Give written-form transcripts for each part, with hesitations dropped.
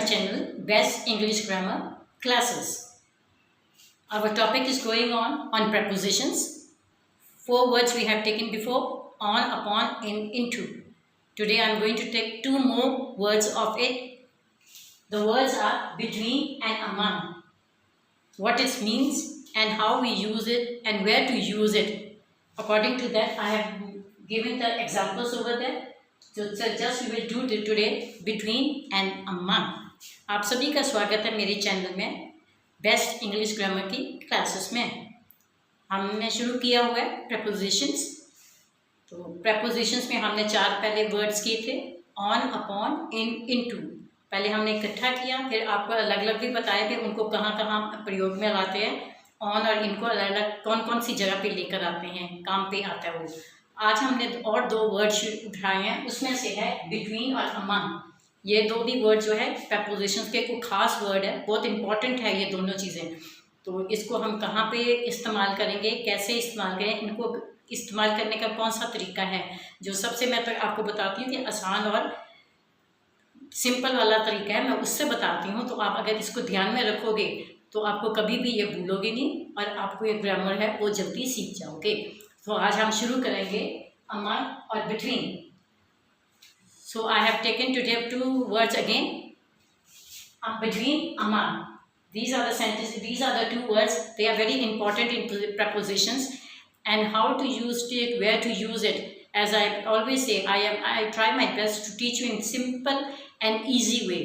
channel Best English Grammar Classes. Our topic is going on prepositions. 4 words we have taken before: on, upon, in, into. Today I am going to take 2 more words of it. The words are between and among. What it means and how we use it and where to use it. According to that, I have given the examples over there. So just we will do today between and among. आप सभी का स्वागत है मेरे channel में best English grammar की classes में। हमने शुरू किया हुआ है प्रपोजिशंस। तो प्रपोजिशंस में हमने 4 पहले वर्ड्स किए थे: ऑन, अपॉन, इन, इनटू। पहले हमने इकट्ठा किया, फिर आपको अलग अलग भी बताए थे उनको कहाँ कहाँ प्रयोग में लाते हैं। ऑन और इनको अलग अलग कौन कौन सी जगह पे लेकर आते हैं, काम पे आता है वो। आज हमने और 2 वर्ड्स उठाए हैं, उसमें से है बिटवीन और अमंग। ये 2 भी वर्ड जो है प्रपोजिशंस के कोई खास वर्ड है, बहुत इंपॉर्टेंट है ये दोनों चीज़ें। तो इसको हम कहाँ पे इस्तेमाल करेंगे, कैसे इस्तेमाल करें, इनको इस्तेमाल करने का कौन सा तरीका है, जो सबसे मैं तो आपको बताती हूँ कि आसान और सिंपल वाला तरीका है, मैं उससे बताती हूँ। तो आप अगर इसको ध्यान में रखोगे तो आपको कभी भी ये भूलोगे नहीं और आपको ये ग्रामर है वो जल्दी सीख जाओगे। तो आज हम शुरू करेंगे अमंग और between. So I have taken today 2 words again, between, among. These are the sentences. These are the 2 words. They are very important in prepositions, and how to use it, where to use it. As I always say, I try my best to teach you in simple and easy way,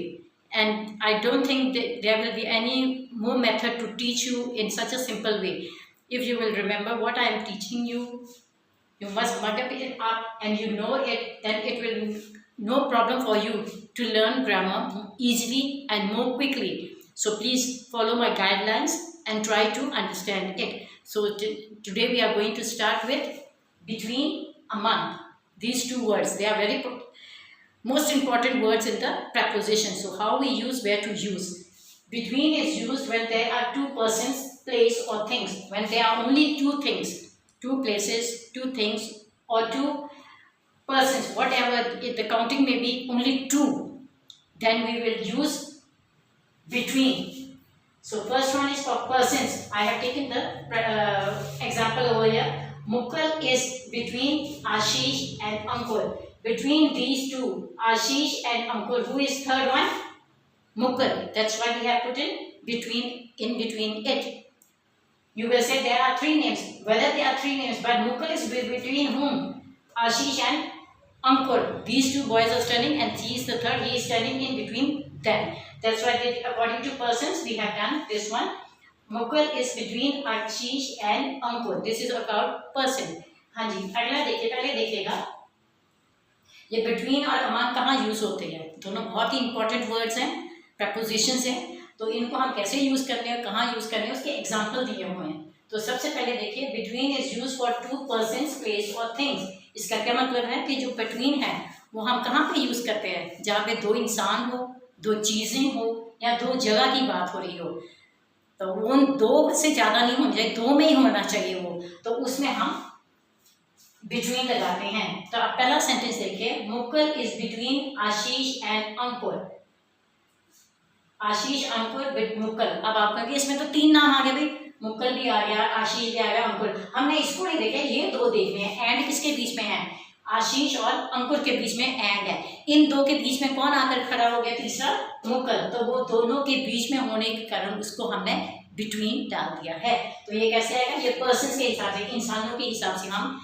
and I don't think that there will be any more method to teach you in such a simple way. If you will remember what I am teaching you, you must mug it up and you know it, then it will no problem for you to learn grammar easily and more quickly. So please follow my guidelines and try to understand it. So today we are going to start with between, among. These 2 words, they are very most important words in the preposition. So how we use, where to use. Between is used when there are 2 persons, place or things. When there are only 2 things, 2 places, 2 things or 2 persons, whatever if the counting may be only 2, then we will use between. So first one is for persons. I have taken the example over here. Mukul is between Ashish and Ankur. Between these 2, Ashish and Ankur, who is third one? Mukul. That's why we have put in between it. You will say there are 3 names. Whether there are 3 names, but Mukul is between whom? Ashish and Ankur. These 2 boys are standing and he is the third. He is standing in between them. That's why according to persons we have done this one. Mukul is between Ashish and Ankur. This is about person. हाँ जी, अगला देखिए, पहले देखिएगा ये between और among कहाँ use होते हैं। दोनों बहुत ही इंपॉर्टेंट वर्ड्स हैं, प्रपोजिशंस हैं। तो इनको हम कैसे यूज करने हैं, कहाँ यूज करने हैं, उसके एग्जाम्पल दिए हुए हैं। तो सबसे पहले देखिए, between is used for 2 persons, place or things. इसका क्या मतलब है कि जो between है वो हम कहाँ पे यूज करते हैं, जहाँ पे 2 इंसान हो, 2 चीजें हो या 2 जगह की बात हो रही हो। तो उन 2 से ज्यादा नहीं होना चाहिए, 2 में ही होना चाहिए वो, तो उसमें हम between लगाते हैं। तो आप पहला सेंटेंस देखिए, Mukul is between Ashish and Ankur. Ashish, Ankur, Mukul. अब आप कहेंगे इसमें तो 3 नाम आ गए भाई, मुकुल भी आ गया, आशीष भी आ गया, अंकुर। हमने इसको नहीं देखा, ये 2 देखने हैं। एंड किसके बीच में है? आशीष और अंकुर के बीच में एंड है। इन 2 के बीच में कौन आकर खड़ा हो गया? तीसरा, मुकुल। तो वो दोनों के बीच में होने के कारण उसको हमने बिटवीन डाल दिया है। तो ये कैसे आएगा? ये पर्सन्स के हिसाब से, इंसानों के हिसाब से हम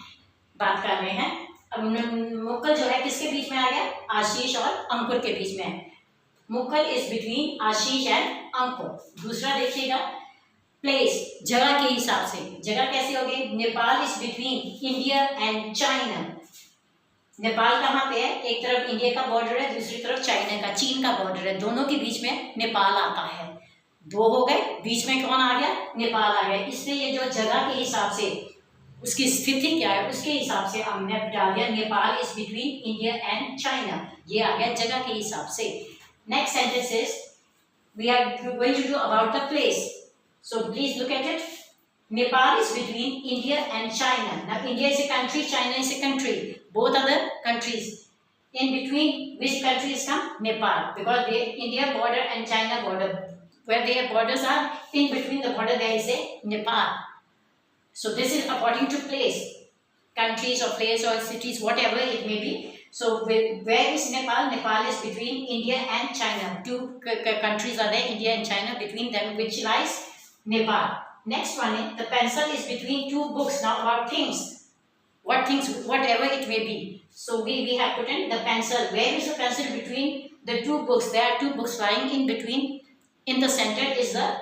बात कर रहे हैं। अब मुकुल जो है किसके बीच में आ गया? आशीष और अंकुर के बीच में है। Mukul is between Ashish and Ankur. दूसरा देखिएगा, प्लेस, जगह के हिसाब से। जगह कैसे होगी? Nepal is between India and China. Nepal कहाँ पे है? एक तरफ इंडिया का बॉर्डर है, दूसरी तरफ चाइना का, चीन का बॉर्डर है। दोनों के बीच में नेपाल आता है। 2 हो गए, बीच में कौन आ गया? नेपाल आ गया। इसलिए ये जो जगह के हिसाब से उसकी स्थिति क्या है उसके हिसाब से हमने डाल दिया Nepal is between India and China. ये आ गया जगह के हिसाब से। Next sentence is we are going to do about the place. So please look at it. Nepal is between India and China. Now India is a country, China is a country. Both are the countries. In between which countries come? Nepal, because India border and China border, where their borders are, in between the border there is a Nepal. So this is according to place, countries or place or cities, whatever it may be. So where is Nepal? Nepal is between India and China. Two countries are there, India and China. Between them, which lies Nepal. Next one is the pencil is between two books. Now about things, what things, whatever it may be. So we have put in the pencil. Where is the pencil between the two books? There are two books lying in between. In the center is the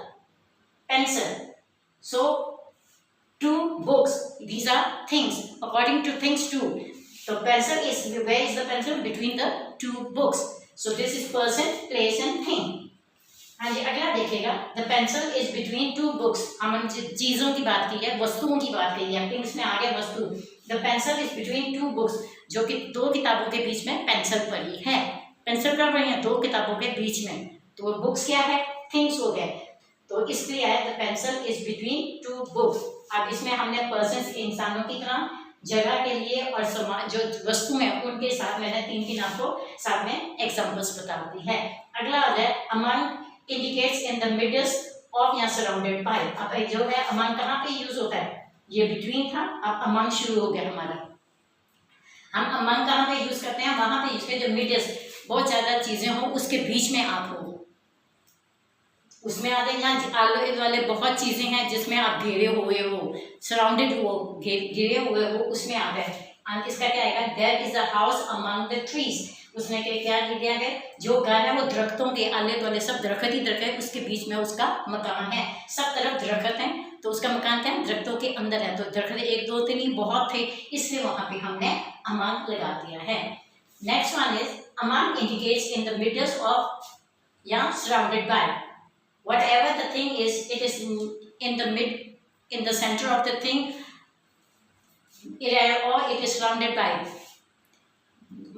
pencil. So two books, these are things. According to things too, the pencil is, where is the pencil? Between the two books. So this is person, place and thing. हाँ जी, अगला देखिएगा, the pencil is between two books. हम चीजों की बात की है, वस्तुओं की बात की है, थिंग्स में आ गया वस्तु. The pencil is between two books, जो कि दो किताबों के बीच में पेंसिल पड़ी है. पेंसिल कहाँ पड़ी है? दो किताबों के बीच में. तो बुक्स क्या है? थिंग्स हो गए. तो इसलिए है the pencil is between two books. अब इसमें हमने पर्सन, इंसानों की तरह, जगह के लिए और समाज जो वस्तु है उनके साथ मैंने तीन आपको साथ में एग्जांपल्स बता दी है. अगला आ जाए among indicates in the midst of या surrounded by. अब जो है among कहाँ पे यूज होता है? ये between था, अब among शुरू हो गया हमारा. हम among कहाँ पे यूज करते हैं? वहां पे यूज करते हैं जो midst, बहुत ज्यादा चीजें हो उसके बीच में आप हो, उसमें आ जाए. यहाँ आले वाले बहुत चीजें हैं जिसमें आप घेरे हुए हो, सराउंडेड हो, घेरे हुए हो, उसमें आ गए. इसका क्या आएगा? There is a house among the trees. उसने क्या लिख दिया है? जो घर है वो दरख्तों के आले दुआले सब दरख्त ही दरख्त है, उसके बीच में उसका मकान है. सब तरफ दरख्त हैं तो उसका मकान क्या है? दरख्तों के अंदर है. तो दरख्त एक दो थे नहीं, बहुत थे, इसलिए वहां पे हमने अमंग लगा दिया है. Next one is among indicates in the middle of या surrounded by. Whatever the thing is, it is in the mid, in the center of the thing, or it is surrounded by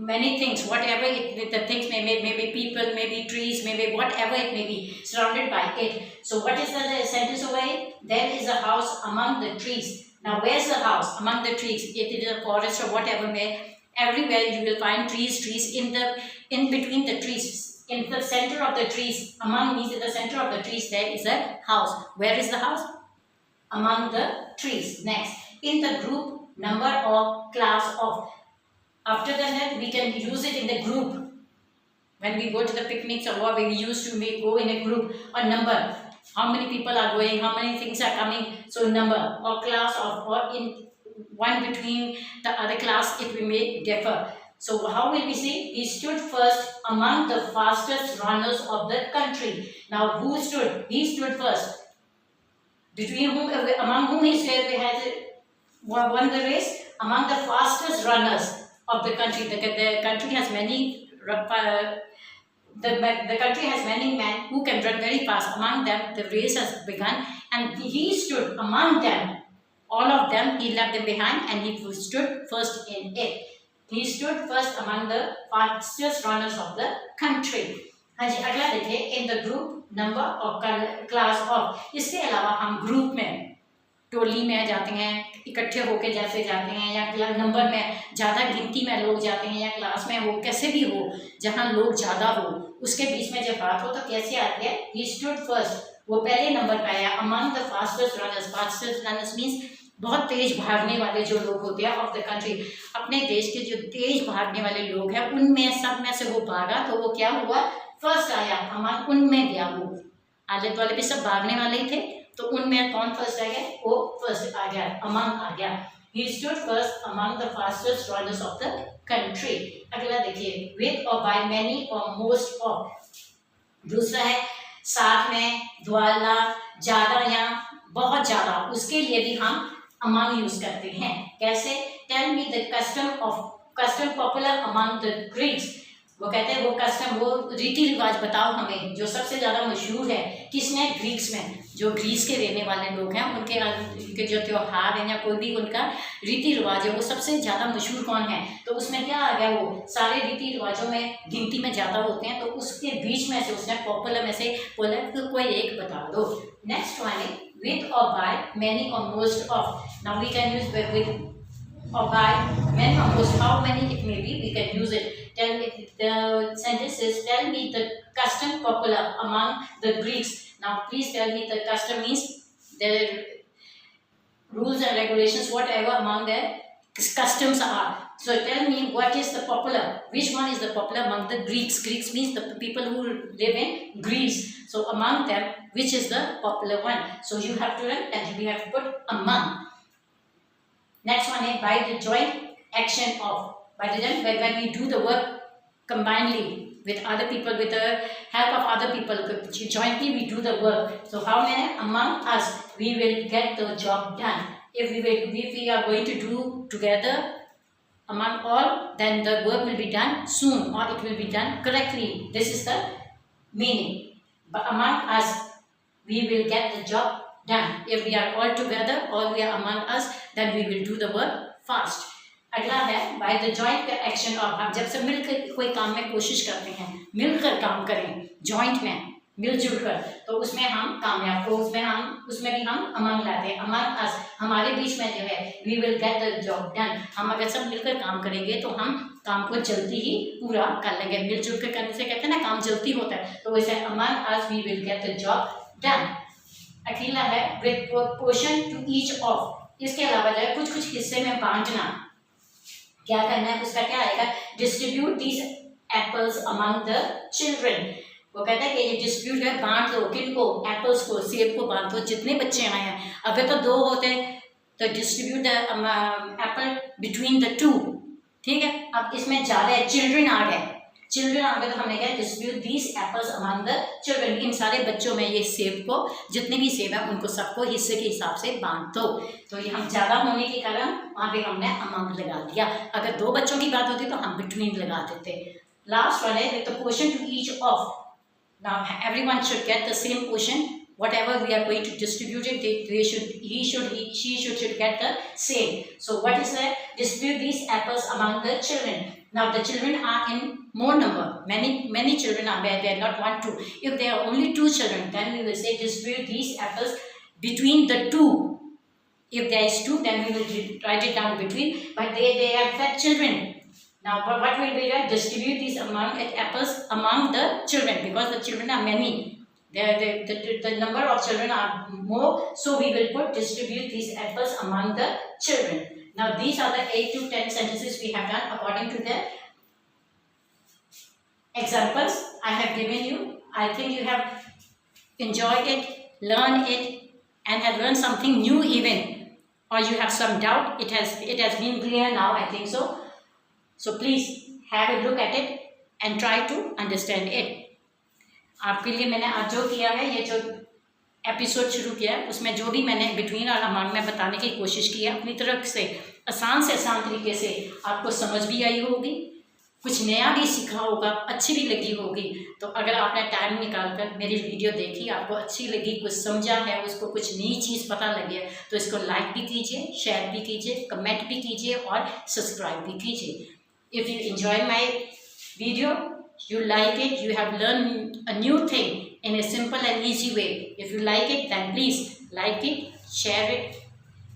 many things. Whatever the things may be people, maybe trees, maybe whatever it may be, surrounded by it. So what is the sentence over here? There is a house among the trees. Now where's the house? Among the trees. It is a forest or whatever may. Everywhere you will find trees in between the trees. In the center of the trees, among means in the center of the trees, there is a house. Where is the house? Among the trees. Next, in the group, number or class of. After that, we can use it in the group. When we go to the picnics or what, we used to go in a group or number. How many people are going? How many things are coming? So number or class of, or in one between the other class, it may differ. So how will we say? He stood first among the fastest runners of the country. Now who stood? He stood first. Between whom, among whom he stood, has won the race? Among the fastest runners of the country. The country has many the country has many men who can run very fast. Among them, the race has begun, and he stood among them. All of them, he left them behind, and he stood first in it. He stood first among the fastest runners of the country. हाँ जी, अगला देखिए, in the group, number और class of. इसके अलावा हम group में, टोली में जाते हैं, इकट्ठे होके जैसे जाते हैं, या नंबर में ज़्यादा गिनती में लोग जाते हैं, या क्लास में हो, कैसे भी हो, जहाँ लोग ज़्यादा हो, उसके बीच में जब बात हो तो कैसे आती है? He stood first. वो पहले नंबर पे आया. Among the fastest runners. Fastest runners means बहुत तेज भागने वाले जो लोग होते हैं ऑफ द कंट्री. अपने देश के जो तेज भागने वाले लोग हैं उनमें सब में से वो भागा, तो वो क्या हुआ? फर्स्ट आया. अमंग उनमें गया. वो आले वाले भी सब भागने वाले ही थे, तो उनमें कौन फर्स्ट आ गया? वो फर्स्ट आ गया, अमंग आ गया. He stood first among the fastest runners of the country. अगला देखिए, with or by many or most of. दूसरा है साथ में, द्वारा, ज्यादा या बहुत ज्यादा, उसके लिए भी हम among यूज करते हैं. कैसे? Tell me the custom popular among the Greeks. वो कहते हैं वो कस्टम, वो रीति रिवाज बताओ हमें जो सबसे ज्यादा मशहूर है. किसने? ग्रीक्स में. जो ग्रीस के रहने वाले लोग हैं उनके जो त्योहार है या कोई भी उनका रीति रिवाज है वो सबसे ज्यादा मशहूर कौन है? तो उसमें क्या आ गया? वो सारे रीति रिवाजों में गिनती में ज्यादा होते हैं, तो उसके बीच में से उसने पॉपुलर में से बोला तो कोई एक बता दो. नेक्स्ट वन है with or by, many or most of. Now we can use with or by when composed, how many it may be, we can use it. Tell me, the sentence is, tell me the custom popular among the Greeks. Now please tell me, the custom means the rules and regulations, whatever among their customs are. So tell me, what is the popular? Which one is the popular among the Greeks? Greeks means the people who live in Greece. So among them, which is the popular one? So you have to write, and we have to put among. Next one is by the joint action of. By the joint, when we do the work combinedly with other people, with the help of other people, jointly we do the work. So how many among us we will get the job done? If we are going to do together among all, then the work will be done soon, or it will be done correctly. This is the meaning. But among us, we will get the job done. If we are all together or we are among us, then we will do the work fast. अगला है by the joint action of. हम जब सब मिलकर कोई काम में कोशिश करते हैं, मिलकर काम करें, जॉइंट में मिलजुल कर, तो उसमें हम कामयाब हो, उसमें भी हम अमंग लाते हैं. अमंग अस, हमारे बीच में जो है, we will get the job done. हम अगर सब मिलकर काम करेंगे तो हम काम को जल्दी ही पूरा कर लेंगे. मिलजुल कर करने से कहते हैं ना, काम जल्दी होता है. तो वैसे among us we will get the job done. अगला है with portion to each of. इसके अलावा जो है कुछ कुछ हिस्से में बांटना. क्या करना है, उसका क्या आएगा, distribute these apples among the children. वो कहता है कि ये डिस्ट्रीब्यूट है, बांट दो. किनको? एप्पल्स को, सेब को बांट दो. जितने बच्चे आए हैं, अगर तो 2 होते तो distribute the Apple between the 2. ठीक है. अब इसमें ज़्यादा है, चिल्ड्रन आ गए. चिल्ड्रन आ गए तो हमने क्या, distribute these apples among the children. इन सारे बच्चों में ये सेब को, जितने भी सेब है उनको सबको हिस्से के हिसाब से बांट दो. तो ये हम ज़्यादा होने के कारण वहाँ पे हमने अमंग लगा दिया. अगर 2 बच्चों की बात होती तो हम बिटवीन लगा देते. लास्ट वन है with the portion to each of. Now everyone should get the same portion. Whatever we are going to distribute it, she should get the same. So what is that? Distribute these apples among the children. Now the children are in more number. Many children are there. They are not 1, 2. If there are only 2 children, then we will say distribute these apples between the 2. If there is 2, then we will write it down between. But they are fat children. Now, what will be done? Distribute these apples among the children, because the children are many. The number of children are more, so we will put distribute these apples among the children. Now, these are the 8 to 10 sentences we have done according to the examples I have given you. I think you have enjoyed it, learned it, and have learned something new even. Or you have some doubt. It has been clear now, I think so. So please have a look at it and try to understand it. आपके लिए मैंने आज जो किया है, ये जो episode शुरू किया है, उसमें जो भी मैंने बिटवीन और अमंग में बताने की कोशिश की है, अपनी तरफ से आसान तरीके से आपको समझ भी आई होगी, कुछ नया भी सीखा होगा, अच्छी भी लगी होगी. तो अगर आपने टाइम निकाल कर मेरी वीडियो देखी, आपको अच्छी लगी, कुछ समझा है, उसको कुछ नई चीज़ पता लगी है, तो इसको लाइक भी कीजिए, शेयर भी कीजिए, कमेंट भी कीजिए और सब्सक्राइब भी कीजिए. If you enjoy my video, you like it, you have learned a new thing in a simple and easy way. If you like it, then please like it, share it,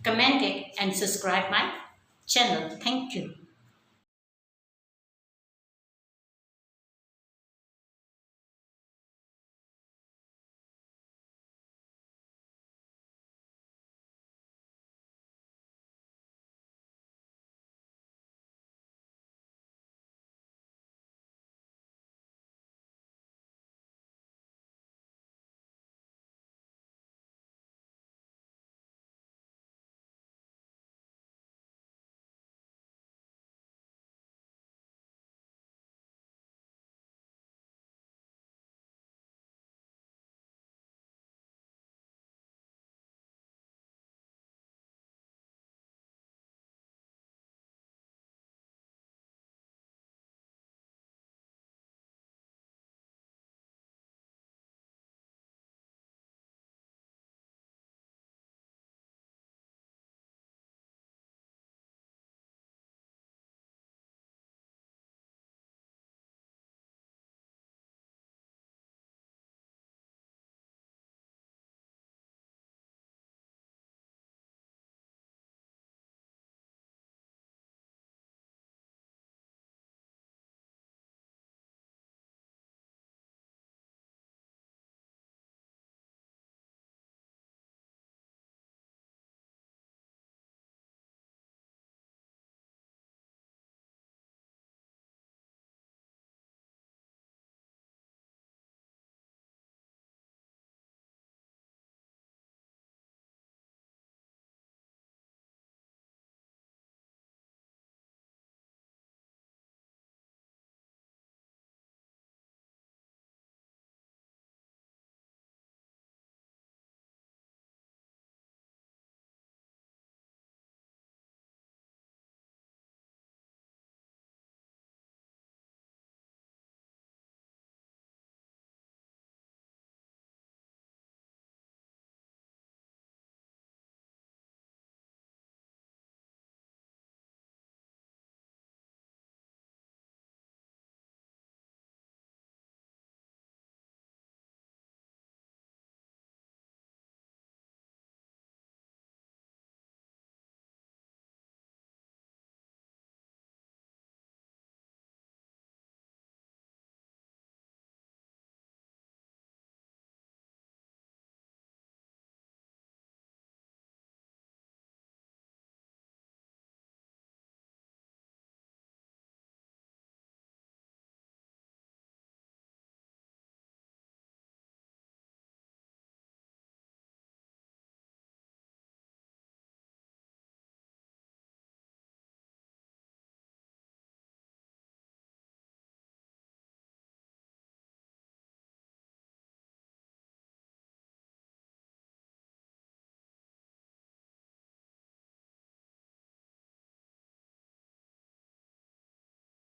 comment it, and subscribe my channel. Thank you.